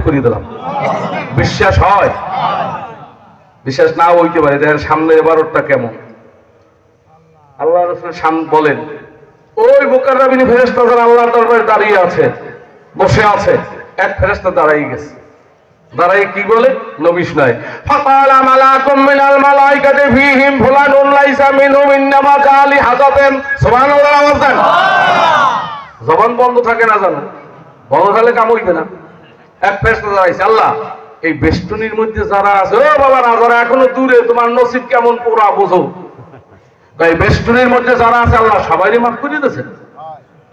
করে দিলাম। বিশ্বাস হয়? বিশ্বাস না হইতে পারে। দেখেন সামনে এবারটা কেমন। আল্লাহ রাসূল বলেন, ওই মুকাররাবিন ফেরেশতা যারা আল্লাহর দরবারে দাঁড়িয়ে আছে, বসে আছে, এক ফেরেশতা দাঁড়াই গেছে। দাঁড়াই কি বলে? নবী শোনায়, ফাকালা মালাকুম মিনাল মালাইকাতি ফীহিম ফুলানুন লাইসা মিনহুম ইন্নামা জালি হাদাতান। সুবহানাল্লাহ। আওয়াজ দেন। জবান বন্ধ থাকে না জানো, বন্ধ থাকলে কাম হইবে না। এক ফেরেশতা দাঁড়াইছে, আল্লাহ এই বেষ্টনীর মধ্যে যারা আছে, ও বাবা না, যারা এখনো দূরে, তোমার নসিব কেমন পুরা বুঝো। এই বেষ্টনীর মধ্যে যারা আছে আল্লাহ সবাইকে মাফ করে দিয়েছেন।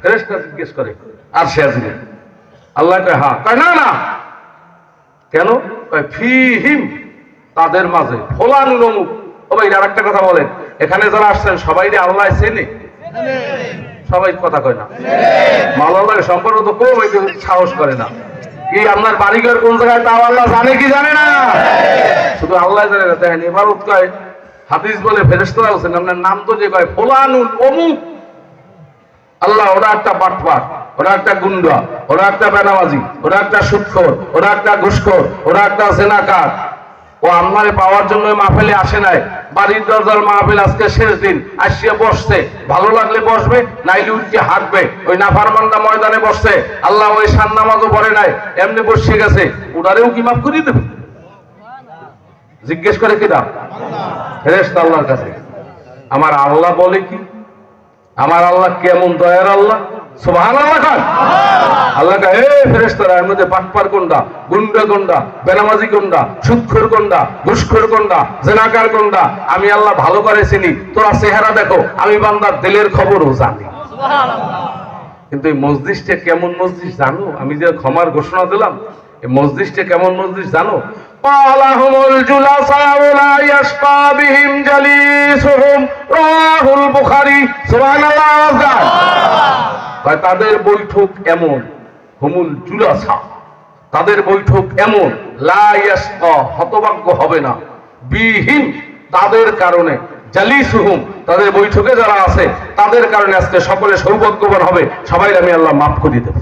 ফেরেশতা জিজ্ঞেস করে, আর সে আসবে? আল্লাহ কয় হ্যাঁ। কয় না না, কেন? কয় ফীহিম, তাদের মাঝে ফুলানুন অমুক। ও ভাই আর একটা কথা বলেন, এখানে যারা আসছেন সবাইকে আল্লাহ চেনে? সবাই কথা কয় না। মাওলানার সম্পর্ক তো কম, এই সাহস করে না। কি আপনার বাড়িঘর কোন জায়গায় তাও আল্লাহ জানে কি জানে না? শুধু আল্লাহ জানে না। দেখেন এবারত কয়, হাদিস বলে ফেরেশতারা আছেন, আপনার নাম তো যে কয় ফুলানুন অমুক, আল্লাহ ওরা একটা বাটপার, ওরা একটা গুন্ডা, ওরা একটা বেনামাজি, ওরা একটা সুদখোর, ওরা একটা ঘুষখোর, ওরা একটা জেনাকার। ও আমারে পাওয়ার জন্য মাহফিলে আসে নাই। বাড়ির দরজার মাহফিল আজকে শেষ দিন, আসিয়া বসছে, ভালো লাগলে বসবে, নাইলে উঠকে হাঁটবে। ওই নাফরমানরা ময়দানে বসছে, আল্লাহ ওই শান নামাজও পড়ে নাই, এমনি বসে গেছে, ওটারেও কি মাফ করে দেবে? জিজ্ঞেস করে কিনা? ফেরেশতা আল্লাহর কাছে। আমার আল্লাহ বলে কি? আমার আল্লাহ কেমন দয়ার আল্লাহ। সুবহানাল্লাহ। খান আল্লাহ কা, হে ফেরেশতারা, এর মধ্যে বাটপার কোনটা, গুন্ডা কোনটা, বেনামাজি কোনটা, সুদখোর কোনটা, ঘুষখোর কোনটা, জেনাকার কোনটা, আমি আল্লাহ ভালো করে চিনি। তোরা চেহারা দেখো, আমি বান্দার দিলের খবরও জানি। কিন্তু এই মসজিদটা কেমন মসজিদ জানো? আমি যে ক্ষমার ঘোষণা দিলাম, এই মসজিদটা কেমন মসজিদ জানো? পালাহুমুল জুলাসাউ লা ইয়াশকা বিহিম জালিসুহুম, রাহুল বুখারী। সুবহানাল্লাহ। তাদের বৈঠক এমন, হুমুল জুলাসা, তাদের বৈঠক এমন, লা ইয়াশকা, হতভাগ্য হবে না, বিহিম, তাদের কারণে, জালিসুহুম, তাদের বৈঠকে যারা আছে তাদের কারণে আজকে সকলে সৌভাগ্যবান হবে। সবাই আমি আল্লাহ মাফ করে দেব।